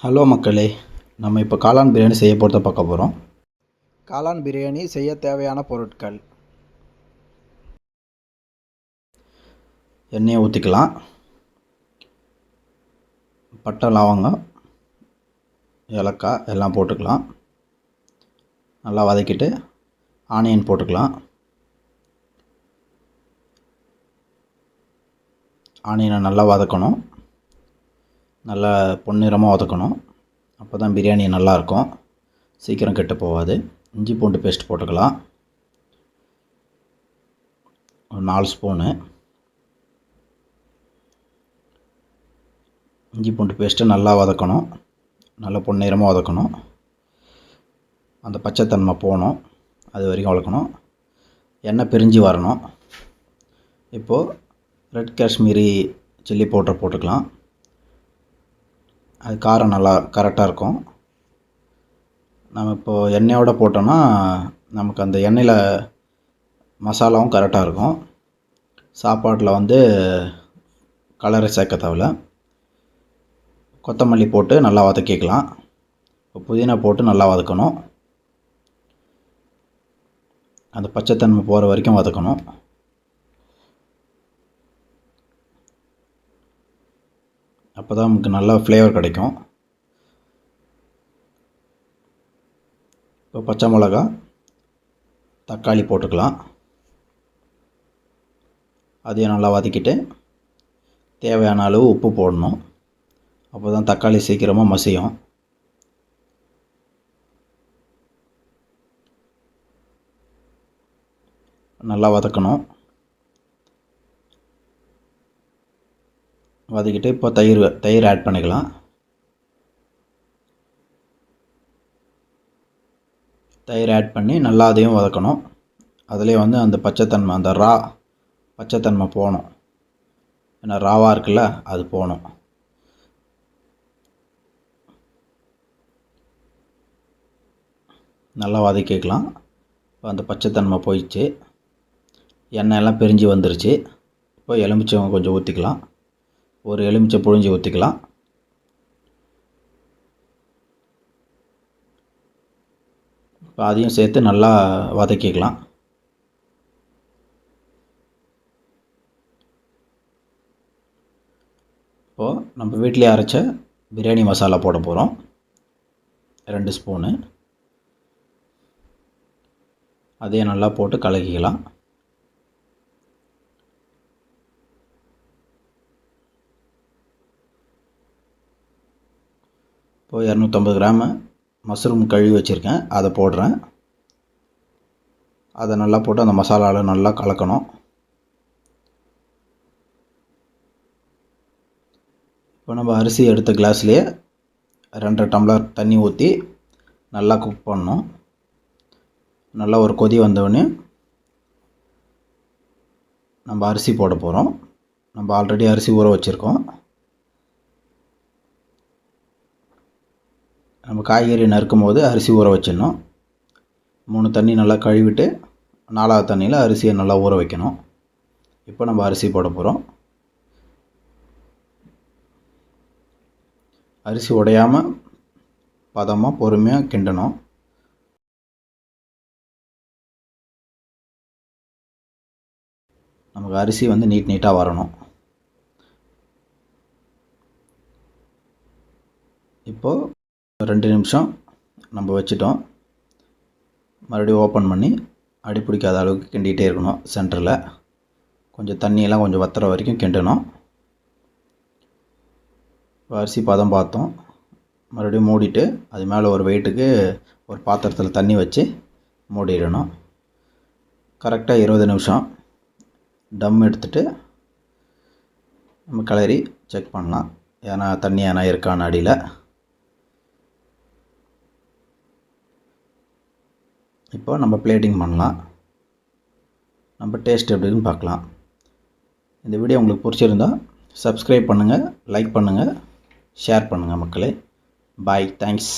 Hello மக்களே, நம்ம இப்போ காளான் பிரியாணி செய்ய போகிறத பார்க்க போகிறோம். காளான் பிரியாணி செய்ய தேவையான பொருட்கள்: எண்ணெயை ஊற்றிக்கலாம், பட்டை, லவங்கம், ஏலக்காய் எல்லாம் போட்டுக்கலாம். நல்லா வதக்கிட்டு ஆனியன் போட்டுக்கலாம். ஆனியனை நல்லா வதக்கணும், நல்லா பொன்னிறமாக வதக்கணும். அப்போ தான் பிரியாணி நல்லாயிருக்கும், சீக்கிரம் கெட்டு போகாது. இஞ்சி பூண்டு பேஸ்ட் போட்டுக்கலாம், ஒரு 4 ஸ்பூனு. இஞ்சி பூண்டு பேஸ்ட்டு நல்லா வதக்கணும், நல்லா பொன்னிறமாக வதக்கணும். அந்த பச்சைத்தன்மை போகணும், அது வரைக்கும் வதக்கணும். எண்ணெய் பிரிஞ்சு வரணும். இப்போது ரெட் காஷ்மீரி சில்லி பவுடர் போட்டுக்கலாம். அது காரம் நல்லா கரெக்டாக இருக்கும். நம்ம இப்போது எண்ணெயோடு போட்டோன்னா நமக்கு அந்த எண்ணெயில் மசாலாவும் கரெக்டாக இருக்கும். சாப்பாட்டில் கலரை சேர்க்க தேவையில்ல. கொத்தமல்லி போட்டு நல்லா வதக்கிக்கலாம். இப்போ புதினா போட்டு நல்லா வதக்கணும். அந்த பச்சைத்தன்மை போகிற வரைக்கும் வதக்கணும். அப்போ தான் நமக்கு நல்லா ஃப்ளேவர் கிடைக்கும். இப்போ பச்சை மிளகா, தக்காளி போட்டுக்கலாம். அதையும் நல்லா வதக்கிட்டு தேவையான அளவு உப்பு போடணும். அப்போ தான் தக்காளி சீக்கிரமாக மசியும். நல்லா வதக்கணும். வதக்கிட்டு இப்போ தயிர் ஆட் பண்ணிக்கலாம். தயிர் ஆட் பண்ணி நல்லா அதையும் வதக்கணும். அதுலேயே அந்த பச்சைத்தன்மை, அந்த பச்சைத்தன்மை போகணும். ஏன்னா ராவாக இருக்குல்ல, அது போகணும். நல்லா வதக்கிக்கலாம். இப்போ அந்த பச்சைத்தன்மை போயிடுச்சு, எண்ணெயெல்லாம் பிரிஞ்சு வந்துருச்சு. இப்போ எலுமிச்சம் கொஞ்சம் ஊற்றிக்கலாம். ஒரு எலுமிச்சை புழிஞ்சு ஊற்றிக்கலாம். இப்போ அதையும் சேர்த்து நல்லா வதக்கிக்கலாம். இப்போது நம்ம வீட்டிலே அரைச்ச பிரியாணி மசாலா போட போகிறோம், 2 ஸ்பூனு. அதையும் நல்லா போட்டு கலக்கிக்கலாம். இப்போ 250 கிராமு மஷ்ரூம் கழுவி வச்சுருக்கேன், அதை போடுறேன். அதை நல்லா போட்டு அந்த மசாலாவில் நல்லா கலக்கணும். இப்போ நம்ம அரிசி எடுத்த கிளாஸ்லேயே 2.5 டம்ளர் தண்ணி ஊற்றி நல்லா குக் பண்ணணும். நல்லா ஒரு கொதி வந்தோடனே நம்ம அரிசி போட போகிறோம். நம்ம ஆல்ரெடி அரிசி ஊற வச்சுருக்கோம். நம்ம காய்கறி நறுக்கும் போது அரிசி ஊற வச்சிடணும். 3 தண்ணி நல்லா கழுவிட்டு 4ஆவது தண்ணியில் அரிசியை நல்லா ஊற வைக்கணும். இப்போ நம்ம அரிசி போட போகிறோம். அரிசி உடையாமல் பதமாக பொறுமையாக கிண்டணும். நமக்கு அரிசி நீட்டாக வரணும். இப்போது 2 நிமிஷம் நம்ம வச்சிட்டோம். மறுபடியும் ஓப்பன் பண்ணி அடி பிடிக்காத அளவுக்கு கிண்டிகிட்டே இருக்கணும். சென்டரில் கொஞ்சம் தண்ணியெல்லாம் கொஞ்சம் வத்துற வரைக்கும் கிண்டணும். அரிசி பதம் பார்த்தோம். மறுபடியும் மூடிட்டு அது மேலே ஒரு வெயிட்டுக்கு ஒரு பாத்திரத்தில் தண்ணி வச்சு மூடிடணும். கரெக்டாக 20 நிமிஷம் டம் எடுத்துகிட்டு நம்ம கிளறி செக் பண்ணலாம், ஏன்னா தண்ணி ஏன்னா இருக்கான்னு அடியில். இப்போ நம்ம பிளேட்டிங் பண்ணலாம். நம்ம டேஸ்ட் எப்படின்னு பார்க்கலாம். இந்த வீடியோ உங்களுக்கு பிடிச்சிருந்தால் சப்ஸ்கிரைப் பண்ணுங்கள், லைக் பண்ணுங்கள், ஷேர் பண்ணுங்கள் மக்களே. பாய், தேங்க்ஸ்.